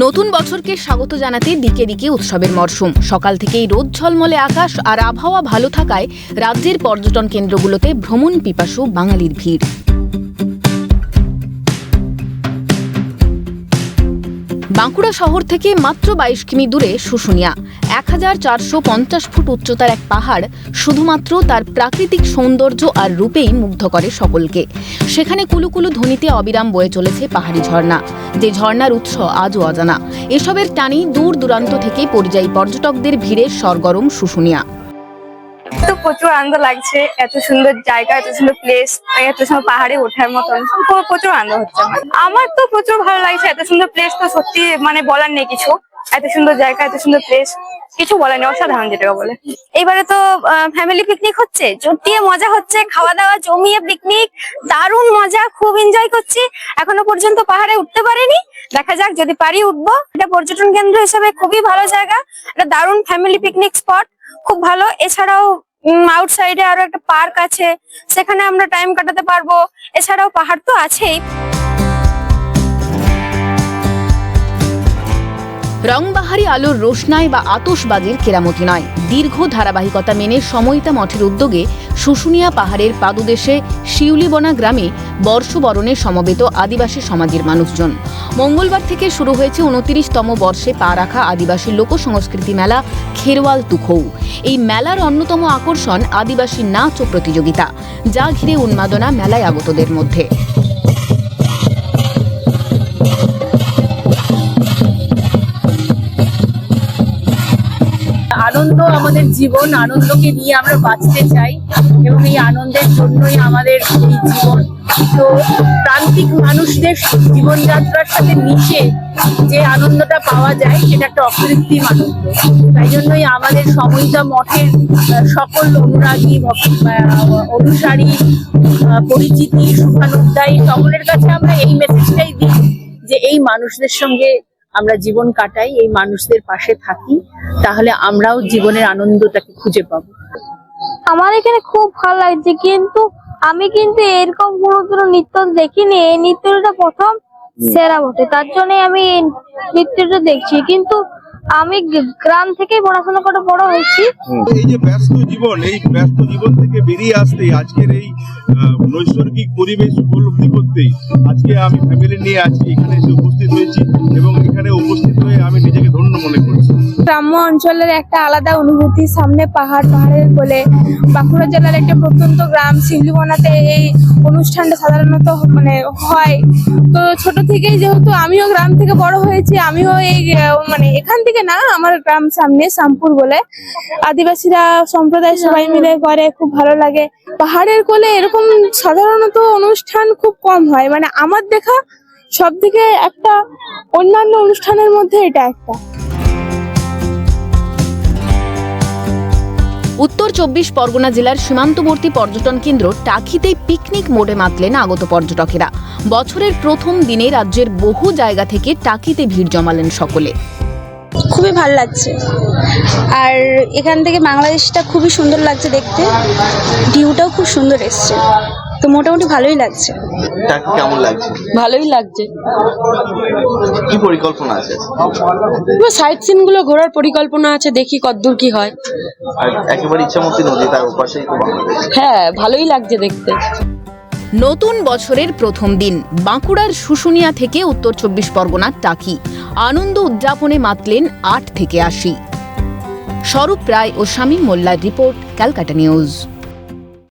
নতুন বছরকে স্বাগত জানাতে দিকে দিকে উৎসবের মরশুম। সকাল থেকেই রোদ ঝলমলে আকাশ আর আবহাওয়া ভালো থাকায় রাজ্যের পর্যটন কেন্দ্রগুলোতে ভ্রমণ পিপাসু বাঙালির ভিড়। বাঁকুড়া শহর থেকে মাত্র 22 কিমি দূরে শুশুনিয়া 1450 ফুট উচ্চতার এক পাহাড় শুধুমাত্র তার প্রাকৃতিক সৌন্দর্য আর রূপেই মুগ্ধ করে সকলকে। সেখানে কুলুকুলু ধ্বনিতে অবিরাম বয়ে চলেছে পাহাড়ি ঝর্ণা, যে ঝর্ণার উৎস আজও অজানা। এসবের টানেই দূর দূরান্ত থেকে পরিযায়ী পর্যটকদের ভিড়ে সরগরম শুশুনিয়া। তো প্রচুর আনন্দ লাগছে, এত সুন্দর জায়গা, এত সুন্দর প্লেস, এত সুন্দর পাহাড়ে ওঠার মতন প্রচুর আনন্দ হচ্ছে। আমার তো প্রচুর ভালো লাগছে, এত সুন্দর প্লেস তো সত্যি বলার নেই কিছু। এত সুন্দর জায়গা, এত সুন্দর প্লেস, কিছু বলার নেই, অসাধারণ যেটা বলে। এইবারে তো ফ্যামিলি পিকনিক হচ্ছে, জটিয়ে মজা হচ্ছে, খাওয়া দাওয়া জমিয়ে পিকনিক, দারুণ মজা, খুব এনজয় করছি। এখনো পর্যন্ত পাহাড়ে উঠতে পারিনি, দেখা যাক যদি পারি উঠবো। এটা পর্যটন কেন্দ্র হিসেবে খুবই ভালো জায়গা, এটা দারুণ ফ্যামিলি পিকনিক স্পট, খুব ভালো। এছাড়াও আউটসাইডে আরো একটা পার্ক আছে, সেখানে আমরা টাইম কাটাতে পারবো। এছাড়াও পাহাড় তো আছেই। রংবাহারি আলোর রোশনাই বা আতশবাজির কেরামতি নয়, দীর্ঘ ধারাবাহিকতা মেনে সময়িতা মঠের উদ্যোগে শুশুনিয়া পাহাড়ের পাদদেশে শিউলিবনা গ্রামে বর্ষবরণে সমবেত আদিবাসী সমাজের মানুষজন। মঙ্গলবার থেকে শুরু হয়েছে 29তম বর্ষে পা রাখা আদিবাসী লোকসংস্কৃতি মেলা খেরওয়াল তুখৌ। এই মেলার অন্যতম আকর্ষণ আদিবাসী নাচ ও প্রতিযোগিতা, যা ঘিরে উন্মাদনা মেলায় আগতদের মধ্যে। আনন্দ আমাদের জীবন, আনন্দকে নিয়ে আমরা বাঁচতে চাই এবং এই আনন্দের জন্যই আমাদের এই জীবন। তো প্রান্তিক মানুষদের জীবনযাত্রার সাথে মিশে যে আনন্দটা পাওয়া যায় সেটা একটা অকৃত্রিম আনন্দ। তাই জন্যই আমাদের সময়িতা মঠের সকল অনুরাগী, অনুসারী, পরিচিতি, শুভানুধ্যায়ী সকলের কাছে আমরা এই মেসেজটাই দিই যে এই মানুষদের সঙ্গে আমরা জীবন কাটাই, এই মানুষদের পাশে থাকি, তাহলে আমরাও জীবনের আনন্দটাকে খুঁজে পাবো। আমার এখানে খুব ভালো লাগছে, কিন্তু আমি এরকম কোনো নৃত্য দেখিনি। এই নৃত্যটা প্রথম সেরা বটে, তার জন্য আমি এই নৃত্যটা দেখছি। কিন্তু আমি গ্রাম থেকে পড়াশোনা করে বড় হয়েছি। এই যে ব্যস্ত জীবন, এই ব্যস্ত জীবন থেকে বেরিয়ে আসতে আজকের এই নৈসর্গিক পরিবেশ উপলব্ধি করতেই আজকে আমি ফ্যামিলি নিয়ে আজকে এখানে এসে উপস্থিত হয়েছি এবং এখানে উপস্থিত হয়ে আমি নিজেকে ধন্য মনে করছি। গ্রাম্য অঞ্চলের একটা আলাদা অনুভূতি, সামনে পাহাড়ের কোলে। বাঁকুড়া জেলার একটা প্রত্যন্ত গ্রাম শিউলিবনাতে এই অনুষ্ঠানটা সাধারণত হয়। তো ছোট থেকেই যেহেতু আমিও গ্রাম থেকে বড় হয়েছি, আমিও এই এখান থেকে না, আমার গ্রাম সামনে শ্যামপুর বলে আদিবাসীরা সম্প্রদায় সবাই মিলে করে, খুব ভালো লাগে। পাহাড়ের কোলে এরকম সাধারণত অনুষ্ঠান খুব কম হয়, আমার দেখা সব থেকে একটা অন্যান্য অনুষ্ঠানের মধ্যে এটা একটা। উত্তর 24 পরগনা জেলার সীমান্তবর্তী পর্যটন কেন্দ্র টাকিতে পিকনিক মোডে মাতলেন আগত পর্যটকেরা। বছরের প্রথম দিনে রাজ্যের বহু জায়গা থেকে টাকিতে ভিড় জমালেন সকলে। খুবই ভালো লাগছে, আর এখান থেকে বাংলাদেশটা খুবই সুন্দর লাগছে দেখতে, ভিউটাও খুব সুন্দর এসছে, তো মোটামুটি ভালোই লাগছে। কেমন লাগছে? ভালোই লাগছে। কি পরিকল্পনা আছে? সাইট সিন গুলো ঘোরার পরিকল্পনা আছে, দেখি কতদূর কি হয়। আর একেবারে ইচ্ছামতি নদী, তার ওপাশেই তো বাংলাদেশ। হ্যাঁ, ভালোই লাগছে দেখতে। নতুন বছরের প্রথম দিন বাঁকুড়ার শুশুনিয়া থেকে উত্তর 24 পরগনার টাকি আনন্দ উদযাপনে মাতলেন 8 থেকে 80। স্বরূপ রায় ও শামীম মোল্লার রিপোর্ট, ক্যালকাটা নিউজ।